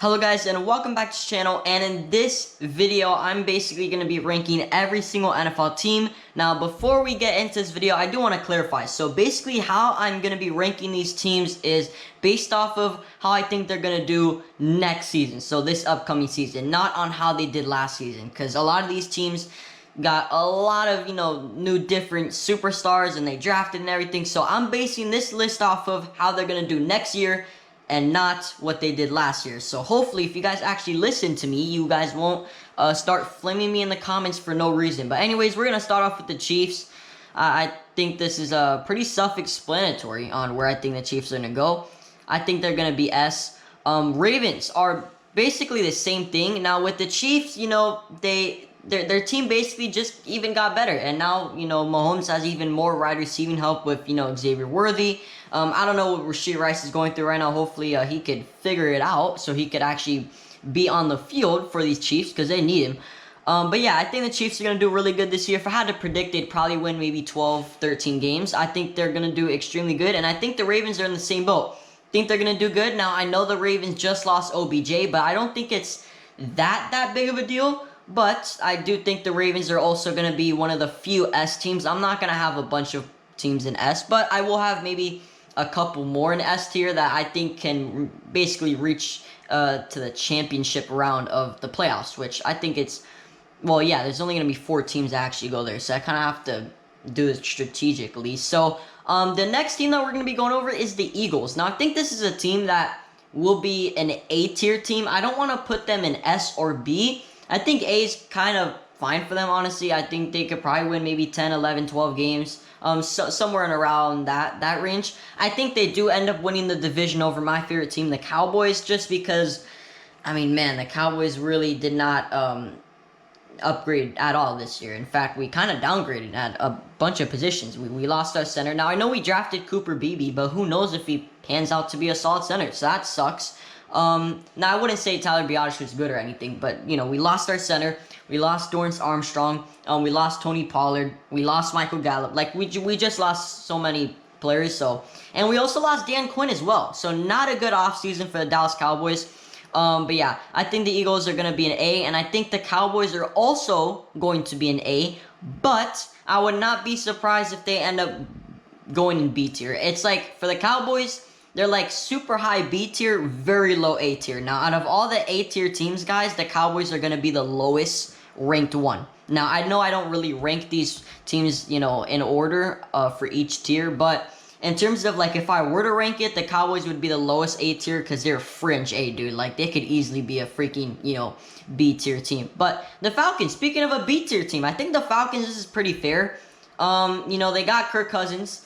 Hello guys and welcome back to the channel, and in this video I'm basically going to be ranking every single NFL team. Now before we get into this video, I do want to clarify. So basically how I'm going to be ranking these teams is based off of how I think they're going to do next season. So this upcoming season, not on how they did last season, because a lot of these teams got a lot of, new different superstars and they drafted and everything. So I'm basing this list off of how they're going to do next year and not what they did last year. So hopefully if you guys actually listen to me, you guys won't start flaming me in the comments for no reason. But anyways, we're going to start off with the Chiefs. I think this is pretty self-explanatory on where I think the Chiefs are going to go. I think they're going to be S. Ravens are basically the same thing. Now with the Chiefs, their team basically just even got better. And now, Mahomes has even more wide receiving help with, Xavier Worthy. I don't know what Rashid Rice is going through right now. Hopefully, he could figure it out so he could actually be on the field for these Chiefs because they need him. But yeah, I think the Chiefs are going to do really good this year. If I had to predict, they'd probably win maybe 12, 13 games. I think they're going to do extremely good. And I think the Ravens are in the same boat. I think they're going to do good. Now, I know the Ravens just lost OBJ, but I don't think it's that big of a deal. But I do think the Ravens are also going to be one of the few S teams. I'm not going to have a bunch of teams in S, but I will have maybe a couple more in S tier that I think can basically reach to the championship round of the playoffs, which I think it's, well, yeah, there's only going to be 4 teams that actually go there, so I kind of have to do it strategically. So the next team that we're going to be going over is the Eagles. Now, I think this is a team that will be an A tier team. I don't want to put them in S or B. I think A is kind of fine for them, honestly. I think they could probably win maybe 10, 11, 12 games. Somewhere in around that range. I think they do end up winning the division over my favorite team, the Cowboys, just because, I mean, man, the Cowboys really did not upgrade at all this year. In fact, we kind of downgraded at a bunch of positions. We lost our center. Now, I know we drafted Cooper Beebe, but who knows if he pans out to be a solid center, so that sucks. Now, I wouldn't say Tyler Biadasz was good or anything, but, we lost our center. We lost Dorrance Armstrong. We lost Tony Pollard. We lost Michael Gallup. Like, we just lost so many players. So, and we also lost Dan Quinn as well. So, not a good offseason for the Dallas Cowboys. But yeah, I think the Eagles are going to be an A. And I think the Cowboys are also going to be an A. But I would not be surprised if they end up going in B tier. It's like, for the Cowboys, they're like super high B tier, very low A tier. Now, out of all the A tier teams, guys, the Cowboys are going to be the lowest ranked one. Now, I know I don't really rank these teams, in order for each tier, but in terms of, like, if I were to rank it, the Cowboys would be the lowest A tier because they're fringe A, dude. Like, they could easily be a freaking, B tier team. But the Falcons, speaking of a B tier team, I think the Falcons, this is pretty fair. They got Kirk Cousins,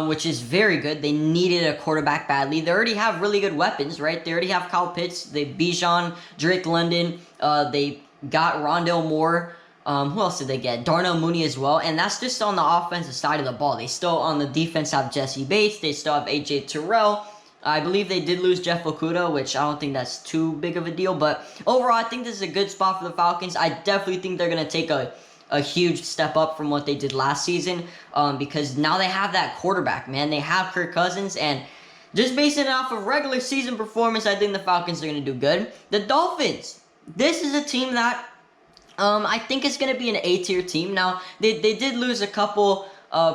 which is very good. They needed a quarterback badly. They already have really good weapons, right? They already have Kyle Pitts, they Bijan, Drake London, they got Rondale Moore. Who else did they get? Darnell Mooney as well. And that's just on the offensive side of the ball. They still, on the defense, have Jesse Bates. They still have A.J. Terrell. I believe they did lose Jeff Okudah, which I don't think that's too big of a deal. But overall, I think this is a good spot for the Falcons. I definitely think they're going to take a huge step up from what they did last season, because now they have that quarterback, man. They have Kirk Cousins, and just basing it off of regular season performance, I think the Falcons are going to do good. The Dolphins, this is a team that I think is going to be an A-tier team. Now, they did lose a couple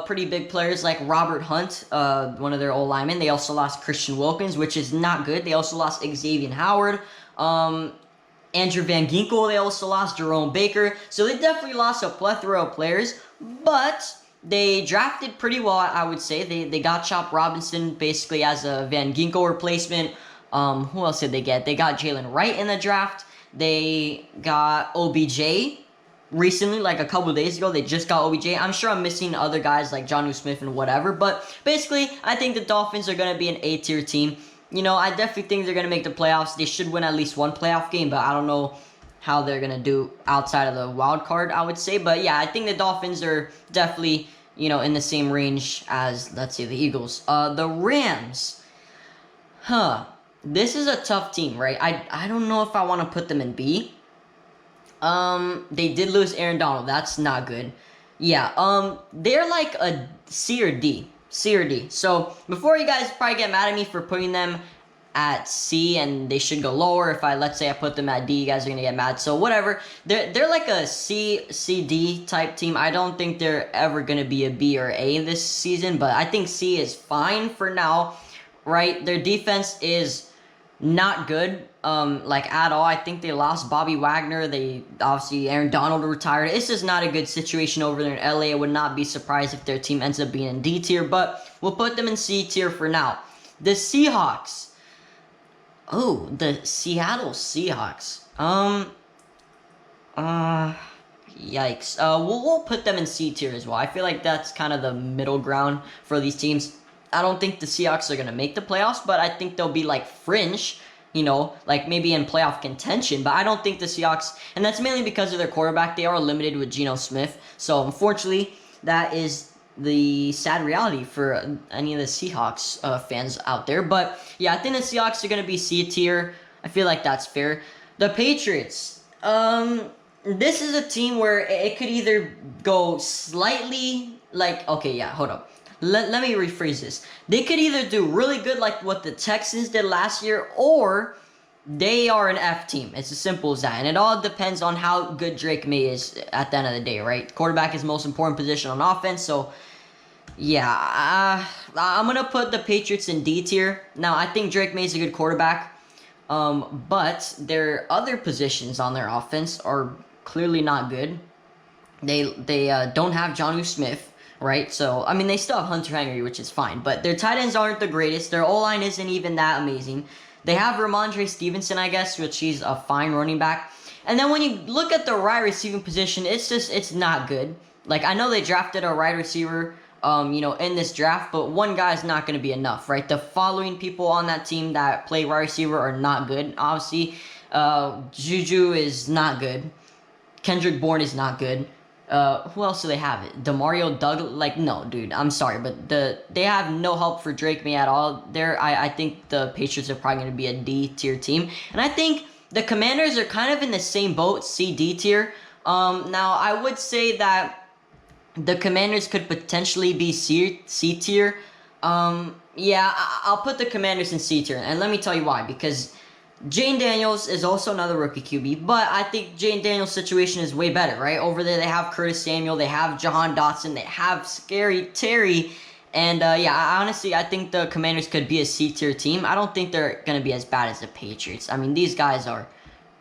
pretty big players like Robert Hunt, one of their old linemen. They also lost Christian Wilkins, which is not good. They also lost Xavier Howard. Andrew Van Ginkel, they also lost Jerome Baker. So they definitely lost a plethora of players, but they drafted pretty well, I would say. They got Chop Robinson basically as a Van Ginkel replacement. Who else did they get? They got Jalen Wright in the draft. They got OBJ recently, like a couple days ago. They just got OBJ. I'm sure I'm missing other guys like Jonnu Smith and whatever, but basically, I think the Dolphins are going to be an A-tier team. I definitely think they're going to make the playoffs. They should win at least one playoff game, but I don't know how they're going to do outside of the wild card, I would say. But yeah, I think the Dolphins are definitely, in the same range as, let's say, the Eagles. The Rams. This is a tough team, right? I don't know if I want to put them in B. They did lose Aaron Donald. That's not good. Yeah, they're like a C or D. C or D. So, before you guys probably get mad at me for putting them at C and they should go lower. If let's say I put them at D, you guys are gonna get mad. So whatever. They're like a C, D type team. I don't think they're ever gonna be a B or A this season, but I think C is fine for now, right? Their defense is not good, like at all. I think they lost Bobby Wagner. They obviously Aaron Donald retired. It's just not a good situation over there in LA. I would not be surprised if their team ends up being in D tier, but we'll put them in C tier for now. The Seahawks. Oh, the Seattle Seahawks. Yikes. We'll put them in C tier as well. I feel like that's kind of the middle ground for these teams. I don't think the Seahawks are going to make the playoffs, but I think they'll be like fringe, you know, like maybe in playoff contention. But I don't think the Seahawks, and that's mainly because of their quarterback. They are limited with Geno Smith. So unfortunately, that is the sad reality for any of the Seahawks fans out there. But yeah, I think the Seahawks are going to be C tier. I feel like that's fair. The Patriots. This is a team where it could either go slightly like, okay, yeah, hold up. Let me rephrase this. They could either do really good like what the Texans did last year, or they are an F team. It's as simple as that. And it all depends on how good Drake May is at the end of the day, right? Quarterback is the most important position on offense. So, yeah, I'm going to put the Patriots in D tier. Now, I think Drake May is a good quarterback. But their other positions on their offense are clearly not good. They don't have Jonnu Smith. Right, so, I mean, they still have Hunter Henry, which is fine, but their tight ends aren't the greatest. Their O-line isn't even that amazing. They have Ramondre Stevenson, I guess, which he's a fine running back. And then when you look at the wide receiving position, it's not good. Like, I know they drafted a wide receiver, you know, in this draft, but one guy is not going to be enough, right? The following people on that team that play wide receiver are not good. Obviously, Juju is not good. Kendrick Bourne is not good. Who else do they have? Demario Douglas? Like, no, dude, I'm sorry, but they have no help for Drake May at all. I think the Patriots are probably going to be a D tier team, and I think the Commanders are kind of in the same boat, C, D tier. Now I would say that the Commanders could potentially be C tier. Yeah, I'll put the Commanders in C tier, and let me tell you why. Because Jane Daniels is also another rookie QB, but I think Jane Daniels' situation is way better, right? Over there, they have Curtis Samuel, they have Jahan Dotson, they have Scary Terry, and yeah, honestly, I think the Commanders could be a C-tier team. I don't think they're going to be as bad as the Patriots. I mean, these guys are,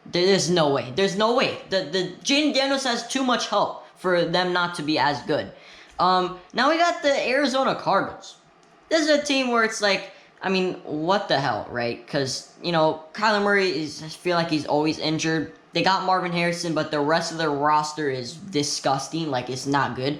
there's no way. There's no way. The Jane Daniels has too much help for them not to be as good. Now we got the Arizona Cardinals. This is a team where it's like, I mean, what the hell, right? Because, you know, Kyler Murray I feel like he's always injured. They got Marvin Harrison, but the rest of their roster is disgusting. Like, it's not good.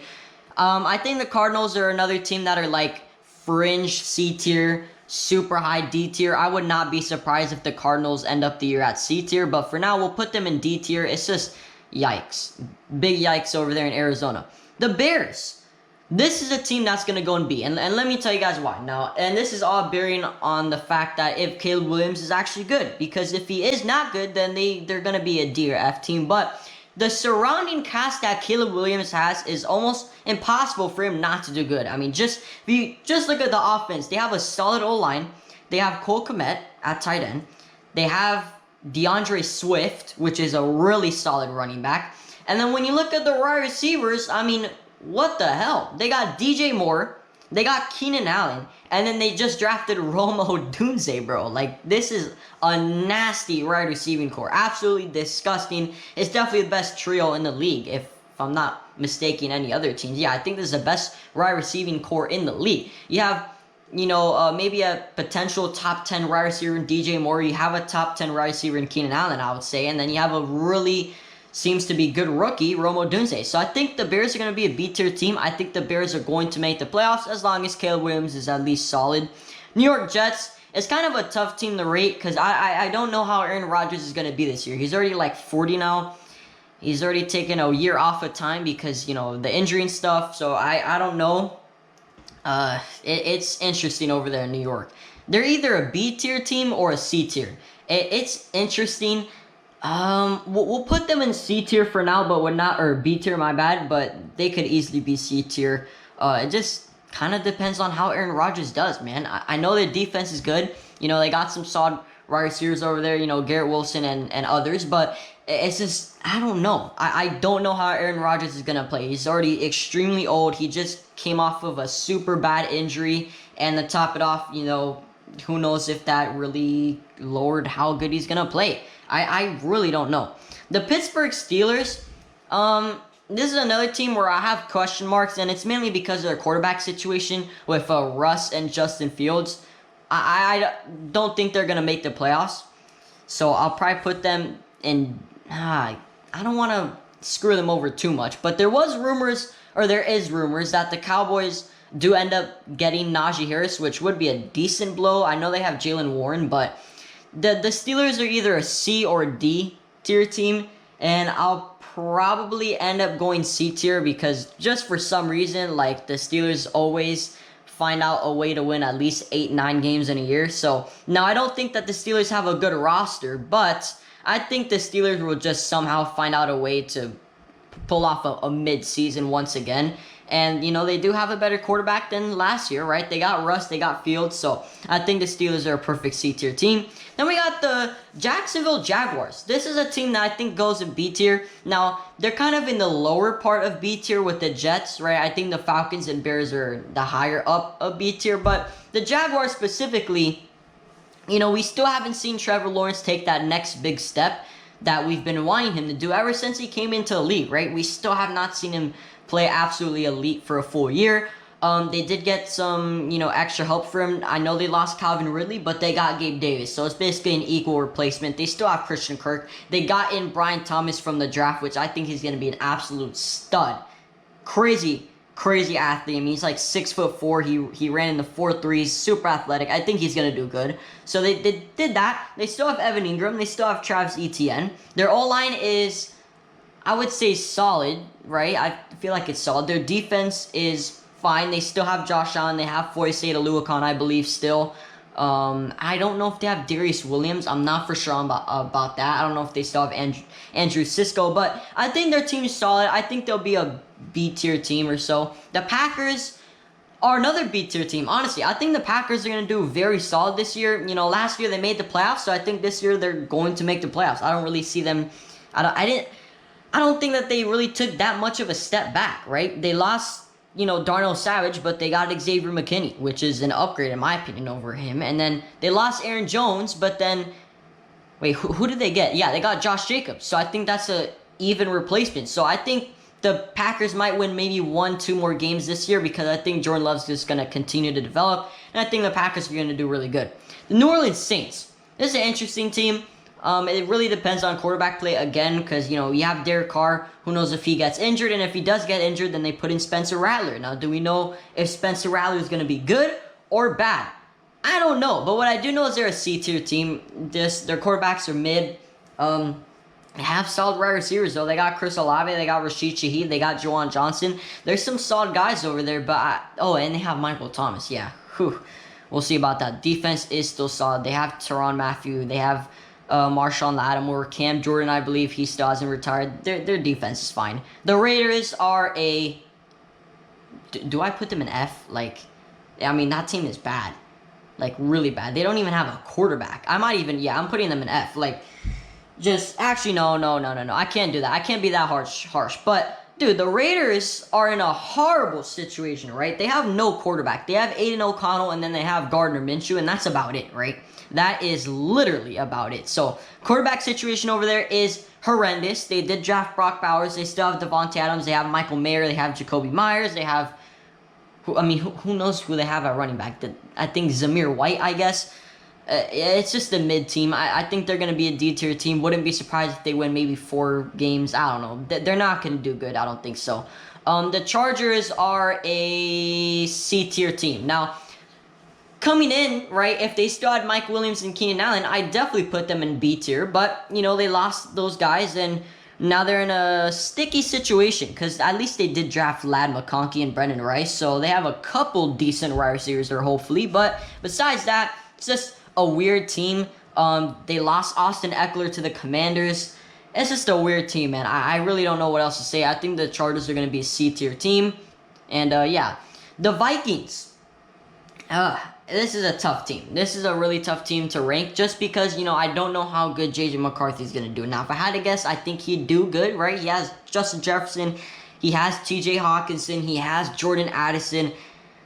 I think the Cardinals are another team that are, like, fringe C tier, super high D tier. I would not be surprised if the Cardinals end up the year at C tier, but for now, we'll put them in D tier. It's just yikes. Big yikes over there in Arizona. The Bears. This is a team that's going to go in B, and let me tell you guys why. Now, and this is all bearing on the fact that if Caleb Williams is actually good, because if he is not good, then they're going to be a D or F team, but the surrounding cast that Caleb Williams has is almost impossible for him not to do good. I mean, just look at the offense. They have a solid O-line. They have Cole Kmet at tight end. They have DeAndre Swift, which is a really solid running back. And then when you look at the wide receivers, I mean, what the hell? They got DJ Moore, they got Keenan Allen, and then they just drafted Romo Dunze, bro. Like, this is a nasty wide receiving core. Absolutely disgusting. It's definitely the best trio in the league, if I'm not mistaking any other teams. Yeah, I think this is the best wide receiving core in the league. You have, you know, maybe a potential top 10 wide receiver in DJ Moore. You have a top 10 wide receiver in Keenan Allen, I would say. And then you have a really seems to be good rookie, Romo Dunze. So I think the Bears are going to be a B-tier team. I think the Bears are going to make the playoffs as long as Caleb Williams is at least solid. New York Jets, it's kind of a tough team to rate because I don't know how Aaron Rodgers is going to be this year. He's already like 40 now. He's already taken a year off of time because, you know, the injury and stuff. So I don't know. It's interesting over there in New York. They're either a B-tier team or a C-tier. It's interesting. We'll put them in C tier for now, but would not, or B tier, my bad, but they could easily be C tier. It just kind of depends on how Aaron Rodgers does, man. I know their defense is good. You know, they got some solid wide receivers over there, you know, Garrett Wilson and others, but it's just, I don't know. I don't know how Aaron Rodgers is going to play. He's already extremely old. He just came off of a super bad injury, and to top it off, you know, who knows if that really lowered how good he's going to play. I really don't know. The Pittsburgh Steelers, this is another team where I have question marks, and it's mainly because of their quarterback situation with Russ and Justin Fields. I don't think they're going to make the playoffs, so I'll probably put them in... I don't want to screw them over too much, but there is rumors that the Cowboys do end up getting Najee Harris, which would be a decent blow. I know they have Jalen Warren, but the Steelers are either a C or D tier team, and I'll probably end up going C tier because just for some reason, like, the Steelers always find out a way to win at least 8-9 games in a year. So now I don't think that the Steelers have a good roster, but I think the Steelers will just somehow find out a way to pull off a mid-season once again. And, you know, they do have a better quarterback than last year, right? They got Russ, they got Fields, so I think the Steelers are a perfect C-tier team. Then we got the Jacksonville Jaguars. This is a team that I think goes in B-tier. Now, they're kind of in the lower part of B-tier with the Jets, right? I think the Falcons and Bears are the higher up of B-tier, but the Jaguars specifically, you know, we still haven't seen Trevor Lawrence take that next big step that we've been wanting him to do ever since he came into the league, right? We still have not seen him play absolutely elite for a full year. They did get some, you know, extra help for him. I know they lost Calvin Ridley, but they got Gabe Davis, so it's basically an equal replacement. They still have Christian Kirk. They got in Brian Thomas from the draft, which I think he's going to be an absolute stud. Crazy athlete. I mean, he's like 6'4". He ran in the 4.3s, super athletic. I think he's gonna do good. So they did that. They still have Evan Ingram. They still have Travis Etienne. Their O-line is, I would say, solid, right? I feel like it's solid. Their defense is fine. They still have Josh Allen. They have Foyesade Oluokun, I believe, still. I don't know if they have Darius Williams. I'm not for sure about that. I don't know if they still have Andrew Cisco, but I think their team is solid. I think they'll be a B-tier team or so. The Packers are another B-tier team. Honestly, I think the Packers are going to do very solid this year. You know, last year they made the playoffs, so I think this year they're going to make the playoffs. I don't really see them... I don't think that they really took that much of a step back, right? They lost, you know, Darnell Savage, but they got Xavier McKinney, which is an upgrade in my opinion over him. And then they lost Aaron Jones, but then... Wait, who did they get? Yeah, they got Josh Jacobs. So I think that's a even replacement. So I think the Packers might win maybe 1-2 more games this year because I think Jordan Love's just going to continue to develop. And I think the Packers are going to do really good. The New Orleans Saints. This is an interesting team. It really depends on quarterback play again because, you know, you have Derek Carr. Who knows if he gets injured? And if he does get injured, then they put in Spencer Rattler. Now, do we know if Spencer Rattler is going to be good or bad? I don't know. But what I do know is they're a C-tier team. Their quarterbacks are mid. They have solid wide receivers, though. They got Chris Olave, they got Rashid Shaheed, they got Juwan Johnson. There's some solid guys over there, but... and they have Michael Thomas, yeah. Whew. We'll see about that. Defense is still solid. They have Tyrann Mathieu. They have Marshawn Lattimore. Cam Jordan, I believe, he still hasn't retired. Their defense is fine. The Raiders are a... Do I put them in F? Like, I mean, that team is bad. Like, really bad. They don't even have a quarterback. I might even... Yeah, I'm putting them in F. Like... Just, actually, no. I can't do that. I can't be that harsh. But, dude, the Raiders are in a horrible situation, right? They have no quarterback. They have Aiden O'Connell, and then they have Gardner Minshew, and that's about it, right? That is literally about it. So, quarterback situation over there is horrendous. They did draft Brock Bowers. They still have Devontae Adams. They have Michael Mayer. They have Jacoby Myers. They have, who knows who they have at running back? I think Zamir White, I guess. It's just a mid team. I think they're going to be a D-tier team. Wouldn't be surprised if they win maybe 4 games. I don't know. They're not going to do good. I don't think so. The Chargers are a C-tier team. Now, coming in, right, if they still had Mike Williams and Keenan Allen, I'd definitely put them in B-tier. But, you know, they lost those guys, and now they're in a sticky situation because at least they did draft Ladd McConkey and Brendan Rice. So they have a couple decent wide receivers there, hopefully. But besides that, it's just a weird team. They lost Austin Eckler to the Commanders. It's just a weird team, man. I really don't know what else to say. I think the Chargers are going to be a C-tier team. And, yeah. The Vikings. this is a tough team. This is a really tough team to rank just because, you know, I don't know how good J.J. McCarthy's going to do. Now, if I had to guess, I think he'd do good, right? He has Justin Jefferson. He has T.J. Hawkinson. He has Jordan Addison.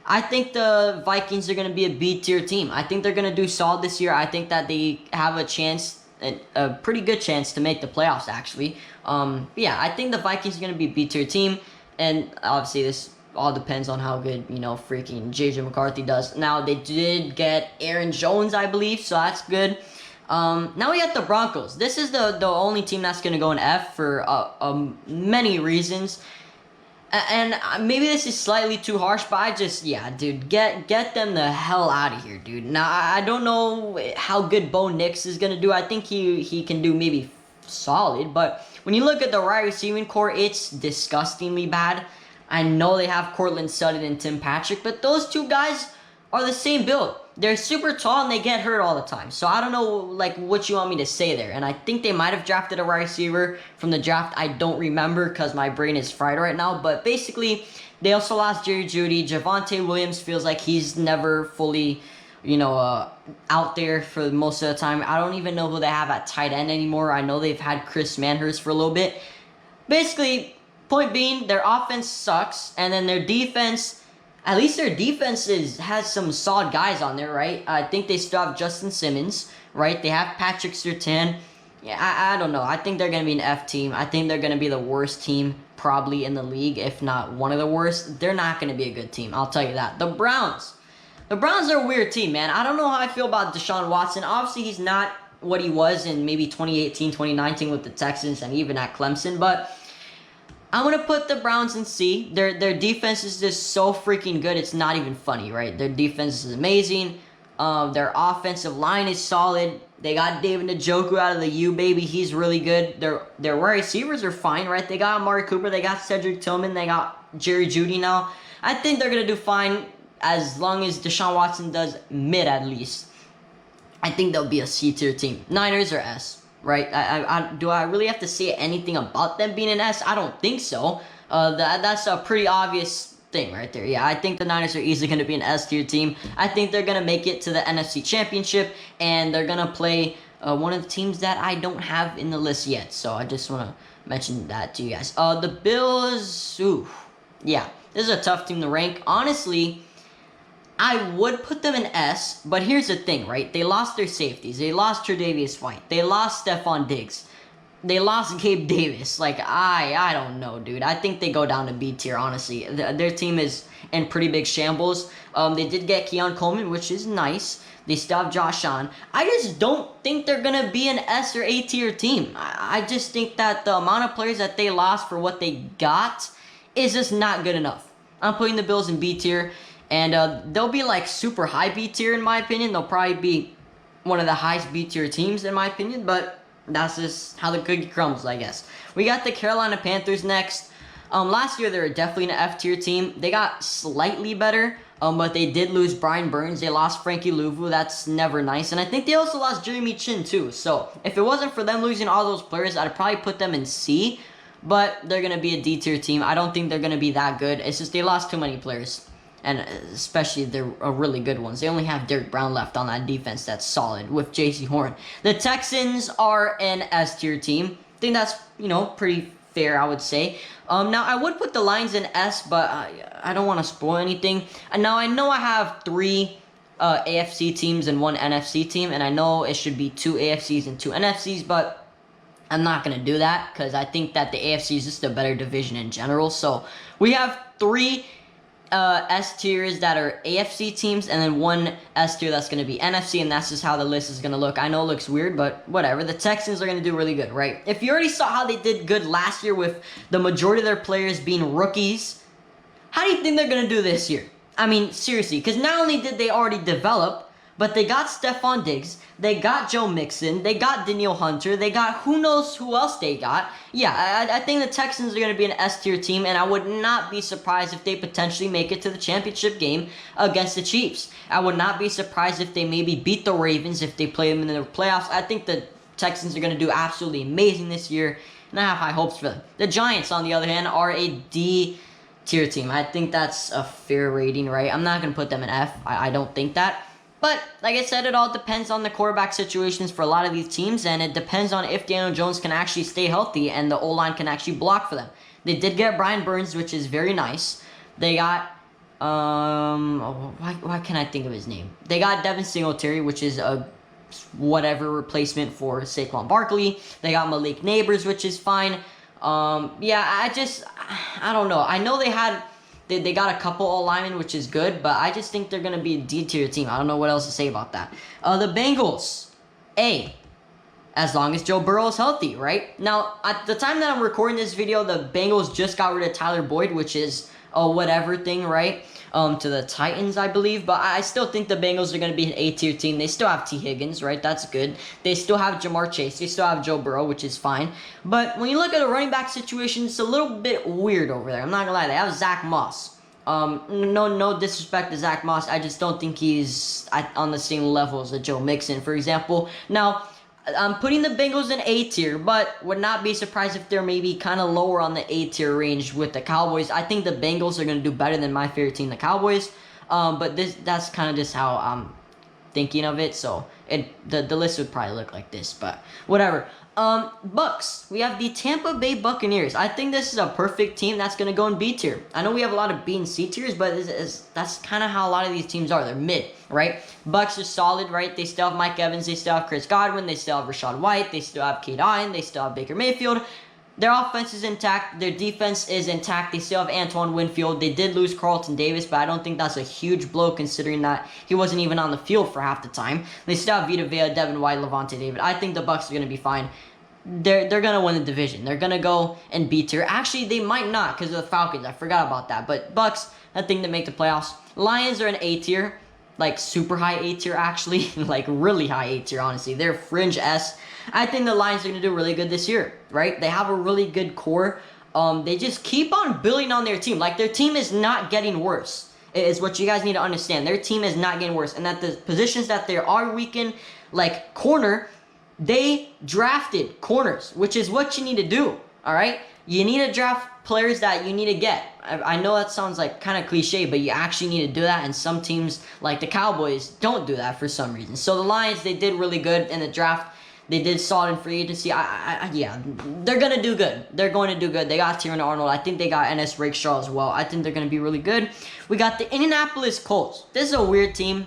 I think the Vikings are going to be a B-tier team. I think they're going to do solid this year. I think that they have a chance, a pretty good chance to make the playoffs, actually. Yeah, I think the Vikings are going to be a B-tier team. And obviously, this all depends on how good, you know, freaking J.J. McCarthy does. Now, they did get Aaron Jones, I believe, so that's good. Now we got the Broncos. This is the only team that's going to go in F for many reasons. And maybe this is slightly too harsh, but I just, yeah, dude, get them the hell out of here, dude. Now, I don't know how good Bo Nix is going to do. I think he can do maybe solid, but when you look at the wide receiving core, it's disgustingly bad. I know they have Cortland Sutton and Tim Patrick, but those two guys are the same build. They're super tall and they get hurt all the time. So I don't know like what you want me to say there. And I think they might have drafted a wide receiver from the draft. I don't remember because my brain is fried right now. But basically, they also lost Jerry Jeudy. Javonte Williams feels like he's never fully, you know, out there for most of the time. I don't even know who they have at tight end anymore. I know they've had Chris Manhurst for a little bit. Basically, point being, their offense sucks, and then their defense, at least their defense has some solid guys on there, right? I think they still have Justin Simmons, right? They have Patrick Surtain. Yeah, I don't know. I think they're going to be an F team. I think they're going to be the worst team probably in the league, if not one of the worst. They're not going to be a good team, I'll tell you that. The Browns. The Browns are a weird team, man. I don't know how I feel about Deshaun Watson. Obviously, he's not what he was in maybe 2018, 2019 with the Texans and even at Clemson, but I'm going to put the Browns in C. Their defense is just so freaking good. It's not even funny, right? Their defense is amazing. Their offensive line is solid. They got David Njoku out of the U, baby. He's really good. Their wide receivers are fine, right? They got Amari Cooper. They got Cedric Tillman. They got Jerry Jeudy now. I think they're going to do fine as long as Deshaun Watson does mid at least. I think they'll be a C-tier team. Niners are S. Right? Do I really have to say anything about them being an S? I don't think so. That's a pretty obvious thing right there. Yeah, I think the Niners are easily going to be an S-tier team. I think they're going to make it to the NFC Championship, and they're going to play one of the teams that I don't have in the list yet. So I just want to mention that to you guys. The Bills, ooh, yeah, this is a tough team to rank. Honestly, I would put them in S, but here's the thing, right? They lost their safeties. They lost Tre'Davious White. They lost Stephon Diggs. They lost Gabe Davis. Like, I don't know, dude. I think they go down to B tier, honestly. Their team is in pretty big shambles. They did get Keon Coleman, which is nice. They still have Josh Allen. I just don't think they're going to be an S or A tier team. I just think that the amount of players that they lost for what they got is just not good enough. I'm putting the Bills in B tier. And they'll be like super high B tier in my opinion. They'll probably be one of the highest B tier teams in my opinion. But that's just how the cookie crumbles, I guess. We got the Carolina Panthers next. Last year they were definitely an F tier team. They got slightly better. But they did lose Brian Burns. They lost Frankie Louvu. That's never nice. And I think they also lost Jeremy Chin too. So if it wasn't for them losing all those players, I'd probably put them in C. But they're going to be a D tier team. I don't think they're going to be that good. It's just they lost too many players. And especially they're really good ones. They only have Derrick Brown left on that defense that's solid with J.C. Horn. The Texans are an S-tier team. I think that's, you know, pretty fair, I would say. Now, I would put the Lions in S, but I don't want to spoil anything. And now, I know I have 3 AFC teams and 1 NFC team. And I know it should be 2 AFCs and 2 NFCs, but I'm not going to do that because I think that the AFC is just a better division in general. So, we have 3 S tiers that are AFC teams, and then 1 S tier that's going to be NFC, and that's just how the list is going to look. I know it looks weird, but whatever. The Texans are going to do really good, right? If you already saw how they did good last year with the majority of their players being rookies, how do you think they're going to do this year? I mean, seriously, because not only did they already develop, but they got Stephon Diggs, they got Joe Mixon, they got Danielle Hunter, they got who knows who else they got. Yeah, I think the Texans are going to be an S-tier team, and I would not be surprised if they potentially make it to the championship game against the Chiefs. I would not be surprised if they maybe beat the Ravens if they play them in the playoffs. I think the Texans are going to do absolutely amazing this year, and I have high hopes for them. The Giants, on the other hand, are a D-tier team. I think that's a fair rating, right? I'm not going to put them in F. I don't think that. But like I said, it all depends on the quarterback situations for a lot of these teams, and it depends on if Daniel Jones can actually stay healthy and the O-line can actually block for them. They did get Brian Burns, which is very nice. They got why can't I think of his name? They got Devin Singletary, which is a whatever replacement for Saquon Barkley. They got Malik Neighbors, which is fine. Yeah, I don't know. I know they got a couple O-linemen, which is good, but I just think they're going to be a D-tier team. I don't know what else to say about that. The Bengals, as long as Joe Burrow is healthy, right? Now, at the time that I'm recording this video, the Bengals just got rid of Tyler Boyd, which is a whatever thing, right? To the Titans, I believe. But I still think the Bengals are going to be an A-tier team. They still have T. Higgins, right? That's good. They still have Jamar Chase. They still have Joe Burrow, which is fine. But when you look at the running back situation, it's a little bit weird over there. I'm not going to lie. They have Zach Moss. No disrespect to Zach Moss. I just don't think he's on the same level as a Joe Mixon, for example. Now, I'm putting the Bengals in A tier, but would not be surprised if they're maybe kind of lower on the A tier range with the Cowboys. I think the Bengals are going to do better than my favorite team, the Cowboys. But that's kind of just how I'm thinking of it. So the list would probably look like this, but whatever. Bucs. We have the Tampa Bay Buccaneers. I think this is a perfect team that's going to go in B tier. I know we have a lot of B and C tiers, but that's kind of how a lot of these teams are. They're mid, right? Bucs are solid, right? They still have Mike Evans. They still have Chris Godwin. They still have Rashad White. They still have Cade Otton. They still have Baker Mayfield. Their offense is intact. Their defense is intact. They still have Antoine Winfield. They did lose Carlton Davis, but I don't think that's a huge blow considering that he wasn't even on the field for half the time. They still have Vita Vea, Devin White, Levante David. I think the Bucs are going to be fine. They're going to win the division. They're going to go and B tier. Actually, they might not because of the Falcons. I forgot about that. But Bucs, I think they make the playoffs. Lions are an A tier. Like super high A tier, actually. Like really high A tier, honestly. They're fringe S. I think the Lions are going to do really good this year, right? They have a really good core. They just keep on building on their team. Like, their team is not getting worse. It is what you guys need to understand. Their team is not getting worse. And that the positions that they are weak in, like corner, they drafted corners, which is what you need to do, all right? You need to draft players that you need to get. I know that sounds like kind of cliche, but you actually need to do that, and some teams, like the Cowboys, don't do that for some reason. So the Lions, they did really good in the draft. They did solid in free agency. Yeah, they're going to do good. They're going to do good. They got Tiernan Arnold. I think they got Ennis Rakestraw as well. I think they're going to be really good. We got the Indianapolis Colts. This is a weird team.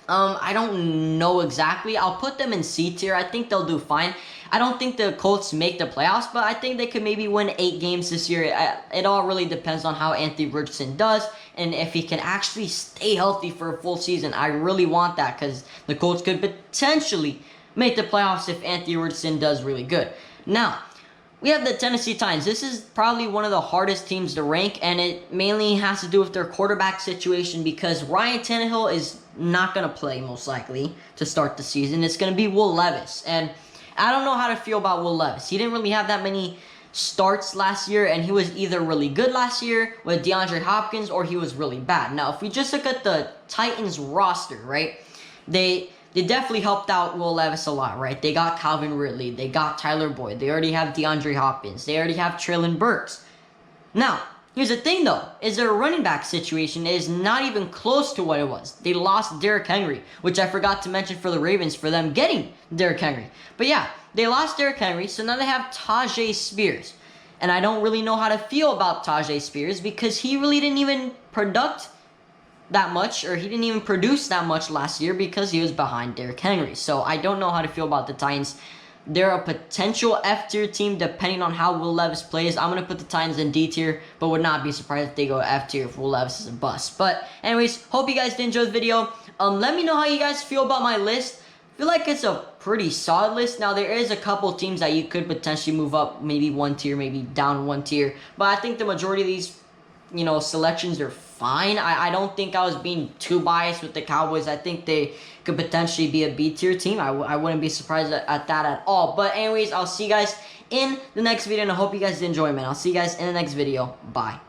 I don't know exactly. I'll put them in C tier. I think they'll do fine. I don't think the Colts make the playoffs, but I think they could maybe win 8 games this year. It all really depends on how Anthony Richardson does and if he can actually stay healthy for a full season. I really want that because the Colts could potentially make the playoffs if Anthony Richardson does really good. Now, we have the Tennessee Titans. This is probably one of the hardest teams to rank, and it mainly has to do with their quarterback situation because Ryan Tannehill is not going to play, most likely, to start the season. It's going to be Will Levis, and I don't know how to feel about Will Levis. He didn't really have that many starts last year, and he was either really good last year with DeAndre Hopkins or he was really bad. Now, if we just look at the Titans roster, right, they definitely helped out Will Levis a lot, right? They got Calvin Ridley. They got Tyler Boyd. They already have DeAndre Hopkins. They already have Treylon Burks. Now, here's the thing, though, is their running back situation is not even close to what it was. They lost Derrick Henry, which I forgot to mention for the Ravens for them getting Derrick Henry. But yeah, they lost Derrick Henry, so now they have Tajay Spears. And I don't really know how to feel about Tajay Spears because he really didn't even produce that much, or he didn't even produce that much last year because he was behind Derrick Henry. So I don't know how to feel about the Titans. They're a potential F tier team depending on how Will Levis plays. I'm going to put the Titans in D tier, but would not be surprised if they go F tier if Will Levis is a bust. But anyways, hope you guys did enjoy the video. Let me know how you guys feel about my list. I feel like it's a pretty solid list. Now, there is a couple teams that you could potentially move up, maybe 1 tier, maybe down 1 tier. But I think the majority of these, selections are fine. I don't think I was being too biased with the Cowboys. I think they could potentially be a B tier team. I wouldn't be surprised at that at all. But anyways, I'll see you guys in the next video, and I hope you guys enjoy, man. I'll see you guys in the next video. Bye.